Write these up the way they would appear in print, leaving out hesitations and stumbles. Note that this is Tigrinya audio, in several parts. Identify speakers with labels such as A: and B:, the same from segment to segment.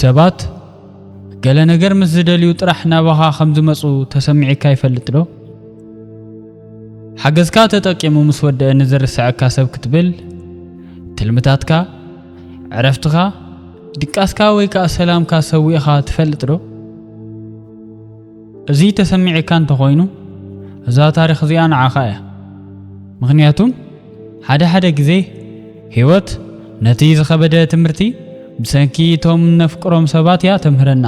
A: ሰባት ገለ ነገር ምስ ዝደልዩ ጥራሕ ናባኻ ከም ዝመጹ ተሰሚዕካ ይፈልጥ ዶ? ሓገዝካ ተጠቂሙ ምስ ወደአ ንዝርስዐካ ሰብ ክትብል ትልምታትካ ዕረፍትካ ድቃስካ ወይ ከዓ ሰላምካ ሰዊእኻ ትፈልጥ ዶ? እዚ ተሰሚዕካ እንተኾይኑ እዛ ታሪኽ እዚኣ ንዓኻ እያ። ምክንያቱም ሓደ ግዜ ህይወት ነቲ ዝኸበደ ትምህርቲ ብሰንኪ እቶም ነፍቅሮም ሰባት እያ ተምህረና።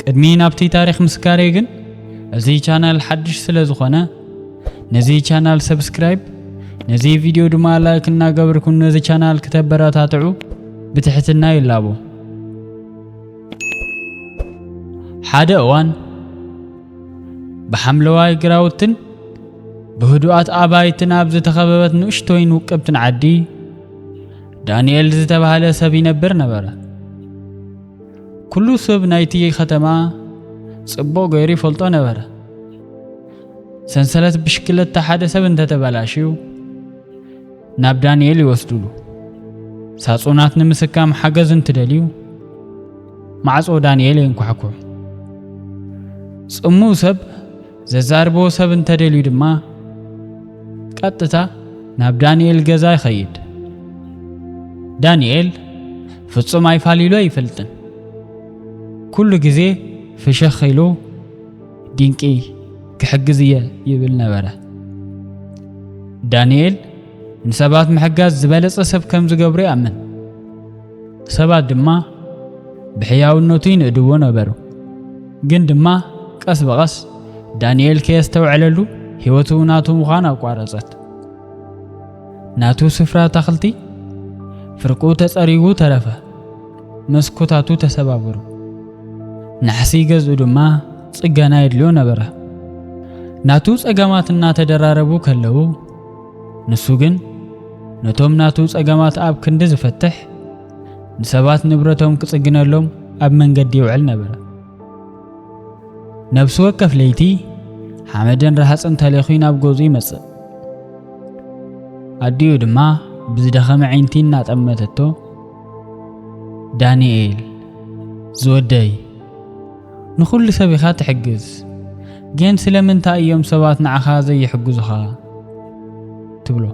A: ቅድሚ ናብቲ ታሪኽ ምስካሬ ግን እዚ ቻናል ሓድሽ ስለ ዝኾነ ነዚ ቻናል ሰብስክራይብ ነዚ ቪድዮ ድማ ላይክ እናገበርኩም ነዚ ቻናል ከተበረታትዑ ብትሕትና ይላቦ። ሓደ እዋን ብሓምለዋይ ግራውትን ብህዱኣት ኣባይትን ኣብ ዝተኸበበት ንእሽቶይን ውቅብትን ዓዲ ዳንኤል ዝተባሃለ ሰብ ይነብር ነበረ። ኩሉ ሰብ ናይቲ ከተማ ጽቡቕ ገይሩ ይፈልጦ ነበረ። ሰንሰለት ብሽክለታ ሓደ ሰብ እንተተበላሽዩ ናብ ዳንኤል ይወስዱሉ። ሳጹናት ንምስካም ሓገዝ እንትደልዩ ማዕጾ ዳንኤል ይንኳሕኩሕ። ጽሙእ ሰብ ዘዛርቦ ሰብ እንተደልዩ ድማ ቀጥታ ናብ ዳንኤል ገዛ ይኸይድ። ዳንኤል ፍጹም ኣይፋሊሉ አይፈልጥን። ኩሉ ግዜ ፍሽኽ ኢሉ ድንቂ ክሕግዝ እየ ይብል ነበረ። ዳንኤል ንሰባት ምሕጋዝ ዝበለጸ ሰብ ከም ዝገብሩ ይኣምን። ሰባት ድማ ብሕያውነቱ ይንእድዎ ነበሩ። ግን ድማ ቀስ በቐስ ዳንኤል ከየስተውዕለሉ ህይወቱ ናቱ ምዃን ኣቋረጸት። ናቱ ስፍራ ተኽልቲ ፍርቁ ተጸሪጉ ተረፈ። መስኮታቱ ተሰባበሩ። ናሕሲ ገዝኡ ድማ ጽገና የድልዮ ነበረ። ናቱ ጸገማት እናተደራረቡ ከለዉ ንሱ ግን ነቶም ናቱ ጸገማት ኣብ ክንዲ ዝፈትሕ ንሰባት ንብረቶም ክጽግነሎም ኣብ መንገዲ ይውዕል ነበረ። ነብሱ ወከፍ ለይቲ ሓመድን ረሃጽን ተለኺ ናብ ገዙ ይመጽእ። ኣዲኡ ድማ ብዝደኸመ ዓይንቲ እናጠመተቶ ዳንኤል ዝወደይ ንኹሉ ሰብ ኢኻ ትሕግዝ፣ ግን ስለምንታይ እዮም ሰባት ንዓኻ ዘይሕግዙኻ ትብሎ።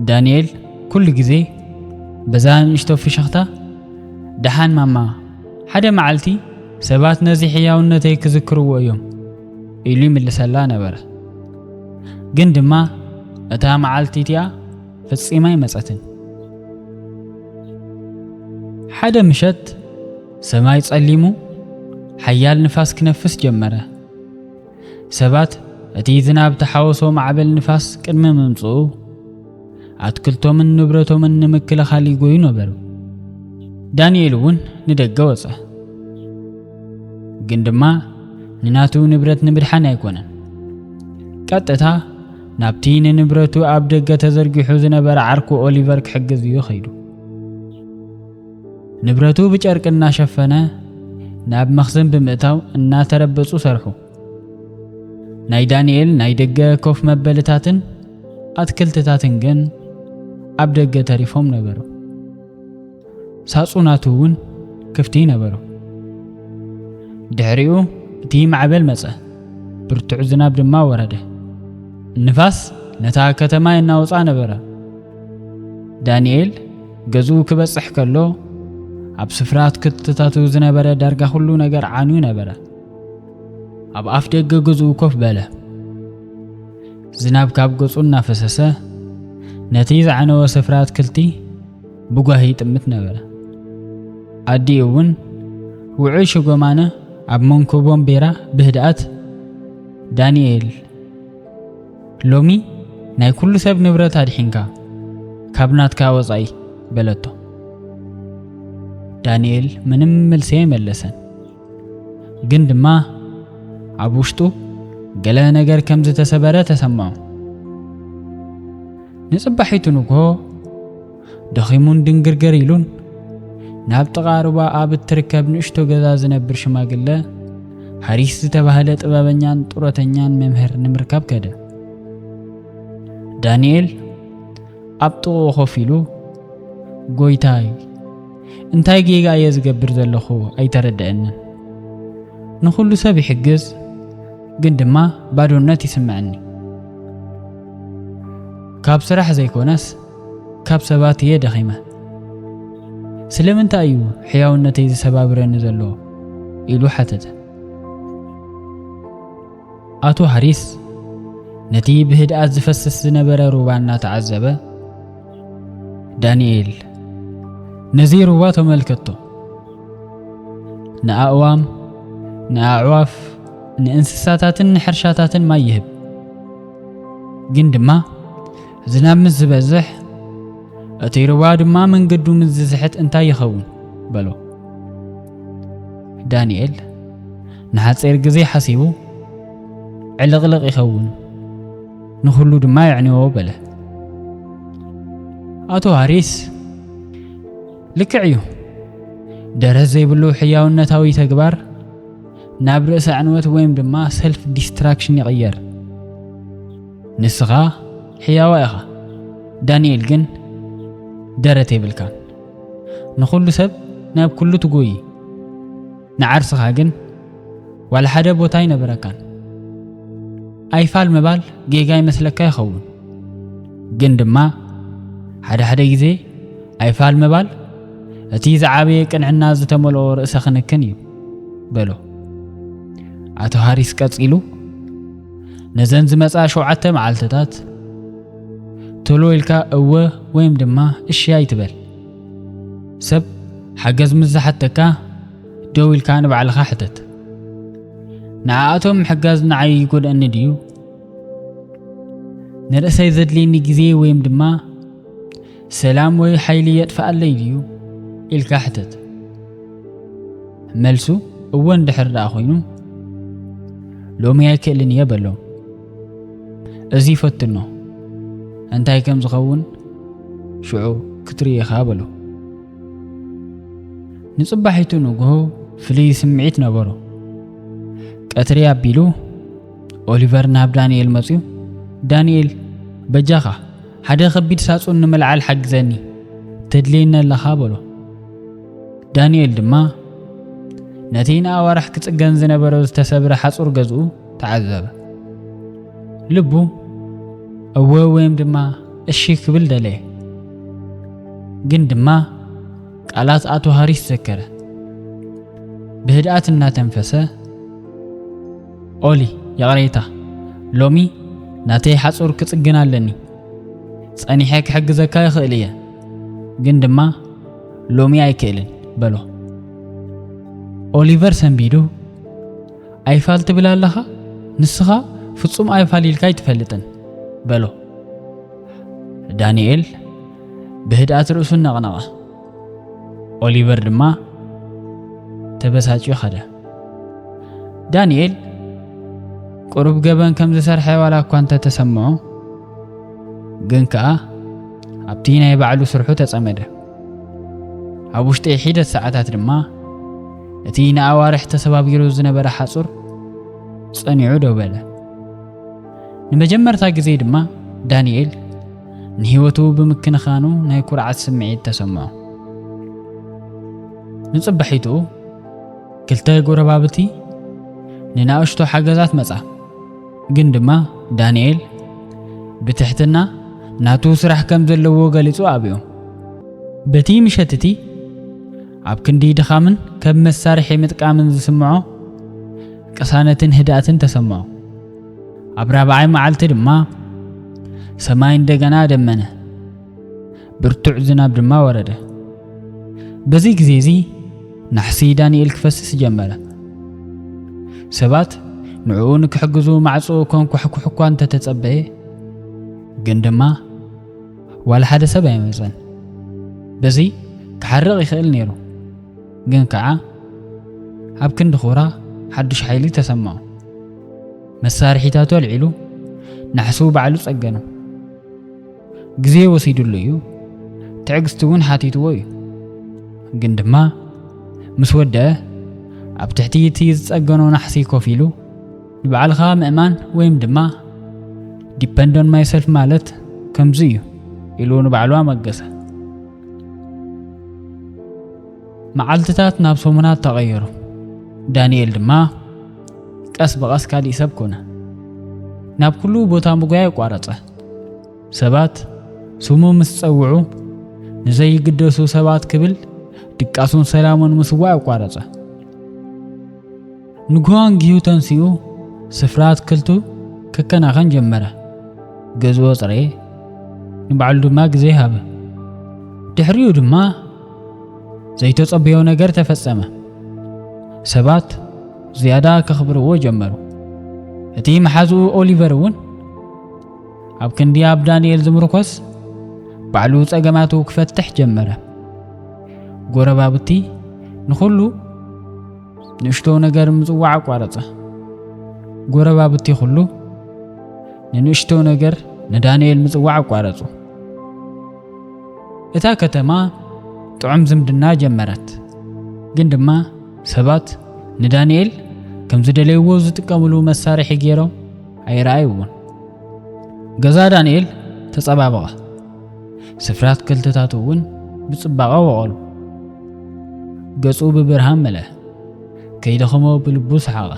A: ዳንኤል ኩሉ ግዜ በዛ ንእሽቶ ፍሽኽታ ደሓን ማማ ሓደ መዓልቲ ሰባት ነዚ ሕያውነተይ ክዝክርዎ እዮም ኢሉ ይምልሰላ ነበረ። ግን ድማ እታ መዓልቲ እቲኣ ፈጺማ ይመጸትን። ሓደ ምሸት ሰማይ ጸሊሙ ሓያል ንፋስ ክነፍስ ጀመረ። ሰባት እቲ ዝናብ ተሓወሶ ማዕበል ንፋስ ቅድሚ ምምጽኡ ኣትክልቶምን ንብረቶምን ንምክልኻል ይጎዩ ነበሩ። ዳንኤል እውን ንደገ ወጸ። ግን ድማ ንናቱ ንብረት ንምድሓን ኣይኮነን። ቀጥታ ናብቲ ንንብረቱ ኣብ ደገ ተዘርጊሑ ዝነበረ ዓርኩ ኦሊቨር ክሕግዝ እዩ ኸይዱ። ንብረቱ ብጨርቂ እናሸፈነ ናብ መኽዘን ብምእታው እናተረበጹ ሰርሑ። ናይ ዳንኤል ናይ ደገ ኮፍ መበልታትን ኣትክልትታትን ግን ኣብ ደገ ተሪፎም ነበሩ። ሳጹናቱ እውን ክፍቲ ነበሩ። ድሕሪኡ እቲ ማዕበል መጸ። ብርቱዕ ዝናብ ድማ ወረደ። ንፋስ ነታ ከተማ እናወጻ ነበረ። ዳንኤል ገዝኡ ክበጽሕ ከሎ ኣብ ስፍራ ኣትክልትታቱ ዝነበረ ዳርጋ ኩሉ ነገር ዓንዩ ነበረ። ኣብ ኣፍ ደገ ገዝኡ ኮፍ በለ። ዝናብ ካብ ገጹ እናፈሰሰ ነቲ ዝዓነወ ስፍራ ኣትክልቲ ብጓሂ ይጥምት ነበረ። ኣዲኡ እውን ውዑይ ሽጎማነ ኣብ መንኮቦም ቤራ ብህድኣት ዳንኤል ሎሚ ናይ ኩሉ ሰብ ንብረት ኣድሒንካ ካብ ናትካ ወጻኢ በለቶ። ዳንኤል ምንም መልሲ ኣይመለሰን። ግን ድማ ኣብ ውሽጡ ገለ ነገር ከም ዝተሰበረ ተሰምዖ። ንጽባሒቱ ንግሆ ደኺሙን ድንግርገር ኢሉን ናብ ጥቓ ሩባ ኣብ እትርከብ ንእሽቶ ገዛ ዝነብር ሽማግለ ሃሪስ ዝተባህለ ጥበበኛን ጡረተኛን መምህር ንምርካብ ከደ። ዳንኤል ኣብ ጥቑኡ ኮፍ ኢሉ ጎይታይ እንታይ ጌጋ እየ ዝገብር ዘለኹ ኣይተረድአንን ንኹሉ ሰብ ይሕግዝ ግን ድማ ባዶነት ይስምዐኒ ካብ ስራሕ ዘይኮነስ ካብ ሰባት እየ ደኺመ ስለምንታይ እዩ ሕያውነተይ ዝሰባብረኒ ዘሎ ኢሉ ሓተተ ኣቶ ሃሪስ ነቲ ብህድኣት ዝፈስስ ዝነበረ ሩባ እናተዓዘበ ዳንኤል ነዚ ሩባ ተመልከቶ ንኣእዋም ንኣዕዋፍ ንእንስሳታትን ንሕርሻታትን ማይ ይህብ ግን ድማ ዝናብ ምስ ዝበዝሕ እቲ ሩባ ድማ መንገዱ ምስ ዝዝሕት እንታይ ይኸውን በሎ ዳንኤል ንሓፂር ግዜ ሓሲቡ ዕልቕልቕ ይኸውን ንኹሉ ድማ ይዕንዎ በለ ኣቶ ሃሪስ ልክዕ እዩ ደረስ ዘይብሉ ሕያውነታዊ ተግባር ናብ ርእሰ ዕንወት ወይም ድማ ሰልፍ ዲስትራክሽን ይቕየር ንስኻ ሕያዋ ኢኻ ዳንኤል ግን ደረት የብልካን ንኹሉ ሰብ ናብ ኩሉ ትጎይ ንዓርስኻ ግን ዋላ ሓደ ቦታ ይነበረካን ኣይፋል ምባል ጌጋ ይመስለካ ይኸውን ግን ድማ ሓደ ግዜ ኣይፋል ምባል እቲ ዝዓበየ ቅንዕና ዝተመልኦ ርእሰ ክንክን እዩ በሎ ኣቶ ሃሪስ ቀፂሉ ነዘን ዝመፃ 7 መዓልትታት ቶሎ ኢልካ እወ ወይም ድማ እሺ ኣይትበል ሰብ ሓገዝ ምዝሓተካ ደው ኢልካ ንባዕልኻ ሕተት ንዓኣቶም ሕጋዝ ንዓይ ይጎድአኒ ድዩ ንርእሰይ ዘድልየኒ ግዜ ወይም ድማ ሰላም ወይ ሓይሊ የጥፍኣለይ ድዩ ኢልካ ሕተት መልሱ እወ እንድሕር ደኣ ኮይኑ ሎሚ ኣይክእልን እየ በሎም እዚ ፈትኖ እንታይ ከም ዝኸውን ሽዑ ክትርኢኻ በሎ ንጽባሒቱ ንጉሆ ፍልይ ስምዒት ነበሮ ቀትሪ ኣቢሉ ኦሊቨር ናብ ዳንኤል መፅዩ ዳንኤል በጃኻ ሓደ ከቢድ ሳጹን ንምልዓል ሓግዘኒ ተድልየኒ ኣለኻ በሎ ዳንኤል ድማ ነቲ ንኣዋርሕ ክጽገን ዝነበረ ዝተሰብረ ሓጹር ገዝኡ ተዓዘበ ልቡ እወ ወይም ድማ እሺ ክብል ደለየ ግን ድማ ቃላት ኣቶ ሃሪስ ዘከረ ብህድኣት እናተንፈሰ ኦሊ የቕሬታ ሎሚ ናተይ ሓጹር ክጽግን ኣለኒ ጸኒሐ ክሕግዘካ ይኽእል እየ ግን ድማ ሎሚ ኣይክእልን በሎ ኦሊቨር ሰንቢዱ ኣይፋል ትብል ኣለኻ ንስኻ ፍጹም ኣይፋል ኢልካ ይትፈልጥን በሎ ዳንኤል ብህድኣት ርእሱ ነቕነቐ ኦሊቨር ድማ ተበሳጭዩ ኸደ ዳንኤል ቁሩብ ገበን ከም ዝሰርሐ ዋላ እኳ እንተተሰምዖ ግን ከዓ ኣብቲ ናይ ባዕሉ ስርሑ ተጸመደ ኣብ ውሽጢ ሒደት ሰዓታት ድማ እቲ ንኣዋርሕ ተሰባቢሩ ዝነበረ ሓጹር ጸኒዑ ደው በለ ንመጀመርታ ግዜ ድማ ዳንኤል ንህይወቱ ብምክንኻኑ ናይ ኩርዓት ስምዒት ተሰምዖ ንጽባሒቱ ክልተ ጎረባብቲ ንናእሽቶ ሓገዛት መጻ ግን ድማ ዳንኤል ብትሕትና ናቱ ስራሕ ከም ዘለዎ ገሊጹ ኣብዮም በቲ ምሸትቲ ኣብ ክንዲ ድኻምን ከም መሳርሒ ምጥቃምን ዝስምዖ ቅሳነትን ህድኣትን ተሰምዖ ኣብ ራብዓይ መዓልቲ ድማ ሰማይ እንደገና ደመነ ብርቱዕ ዝናብ ድማ ወረደ በዚ ግዜ እዚ ናሕሲ ዳንኤል ክፈስስ ጀመረ ሰባት ንዕኡ ንክሕግዙ ማዕጾ ኮንኩሕኩሕ እኳ እንተተጸበየ ግን ድማ ዋላ ሓደ ሰብ ኣይመፀን በዚ ክሓርቕ ይኽእል ነይሩ ግን ከዓ ኣብ ክንዲ ኹራ ሓድሽ ሓይሊ ተሰምዖ መሳርሒታቱ ኣልዒሉ ናሕሱ ባዕሉ ጸገኑ ግዜ ወሲዱሉ እዩ ትዕግስቲ እውን ሓቲትዎ እዩ ግን ድማ ምስ ወደአ ኣብ ትሕቲ እቲ ዝጸገኖ ናሕሲ ኮፍ ኢሉ ንባዕልኻ ምእማን ወይም ድማ ዲፐንድ ኦን ማይሰልፍ ማለት ከምዚ እዩ ኢሉ ንባዕሉ ኣመገሰ መዓልትታት ናብ ሰሙናት ተቐየሩ ዳንኤል ድማ ቀስ በቀስ ካልእ ሰብ ኮነ ናብ ኩሉ ቦታ ምጉያይ ቋረጸ ሰባት ስሙ ምስ ጸውዑ ንዘይግደሱ ሰባት ክብል ድቃሱን ሰላሙን ምስዋዕ ቋረጸ ንጉሃን ጊሁ ተንሲኡ ስፍራት ክልቱ ከከናኸን ጀመረ ገዝኦ ጽሬ ንባዕሉ ድማ ግዜ ሃበ ድሕሪኡ ድማ ዘይተጸበዮ ነገር ተፈጸመ ሰባት ዝያዳ ከኽብርዎ ጀመሩ እቲ መሓዝኡ ኦሊቨር እውን ኣብ ክንዲ ኣብ ዳንኤል ዝምርኮስ ባዕሉ ጸገማቱ ክፈትሕ ጀመረ ጎረባብቲ ንኹሉ ንእሽቶ ነገር ምጽዋዕ ቋረጸ ጎረባብቲ ሁሉ ንእሽቶ ነገር ንዳንኤል ምጽዋዕ ቋረጹ እታ ከተማ ጥዑም ዝምድና ጀመረት ግን ድማ ሰባት ንዳንኤል ከም ዝደለይዎ ዝጥቀምሉ መሳርሒ ገይሮም ኣይረኣዩውን ገዛ ዳንኤል ተጸባበቐ ስፍራት ክልትታቱ እውን ብጽባቐ ወቐሉ ገጹ ብብርሃን መለአ ከይደኸሞ ብልቡ ሰሓቐ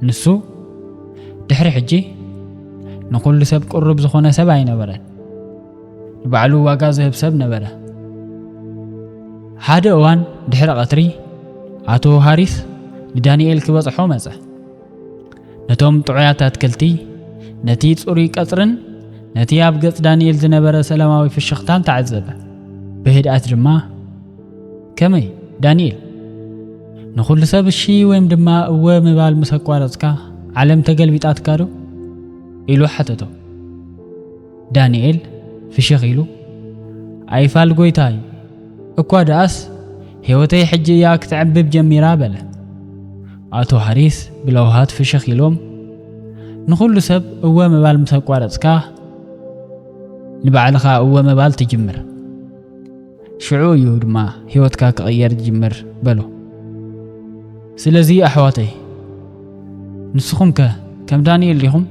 A: ንሱ ድሕሪ ሕጂ ንኹሉ ሰብ ቅርብ ዝኾነ ሰብ ኣይነበረን ንባዕሉ ዋጋ ዝህብ ሰብ ነበረ ሓደ እዋን ድሕሪ ቀትሪ ኣቶ ሃሪስ ንዳንኤል ክበጽሖ መጸ ነቶም ጥዑያት ኣትክልቲ ነቲ ጽሩይ ቀጽርን ነቲ ኣብ ገጽ ዳንኤል ዝነበረ ሰላማዊ ፍሽኽታን ተዓዘበ ብህድኣት ድማ ከመይ ዳንኤል ንኹሉ ሰብ እሺ ወይም ድማ እወ ምባል ምስ ኣቋረጽካ ዓለም ተገልቢጣትካ ዶ ኢሉ ሓተቶ ዳንኤል ፍሽኽ ኢሉ ኣይፋል ጎይታይ እኳ ደኣስ ሕይወተይ ሕጂ እያ ክትዕብብ ጀሚራ በለ ኣቶ ሃሪስ ብለውሃት ፍሽኽ ኢሎም ንኹሉ ሰብ እወ ምባል ምስ ኣቋረጽካ ንባዕልኻ እወ ምባል ትጅምር ሽዑ እዩ ድማ ሕይወትካ ክቕየር ትጅምር በሎ ስለዚ ኣሕዋተይ ንስኹም ከ ከም ዳንኤል ዲኹም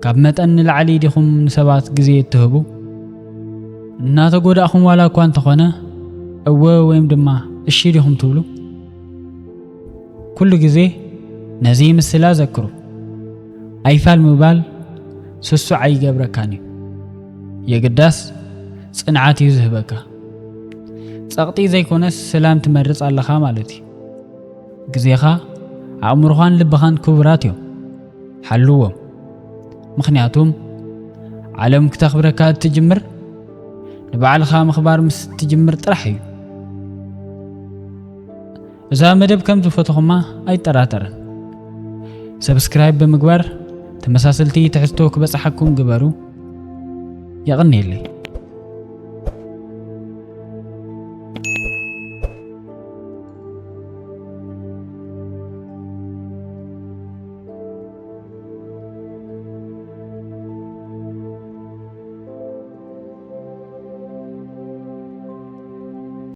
A: ካብ መጠን ንላዕሊ ዲኹም ንሰባት ግዜ እትህቡ እናተጎዳእኹም ዋላ እኳ እንተኾነ እወ ወይም ድማ እሺ ዲኹም ትብሉ ኩሉ ግዜ ነዚ ምስላ ዘክሩ ኣይፋል ምባል ስሱዕ ኣይገብረካን እዩ የግዳስ ጽንዓት እዩ ዝህበካ ጸቕጢ ዘይኮነስ ሰላም ትመርጽ ኣለኻ ማለት እዩ ግዜኻ ኣእምሮኻን ልብኻን ክቡራት እዮም ሓልዎም ምኽንያቱም ዓለም ክተኽብረካ እትጅምር ንባዕልኻ ምኽባር ምስ እትጅምር ጥራሕ እዩ እዛ መደብ ከም ዝፈተኹማ ኣይጠራጠርን ሰብስክራይብ ብምግባር ተመሳሰልቲ ትሕዝቶ ክበጽሓኩም ግበሩ يغني لي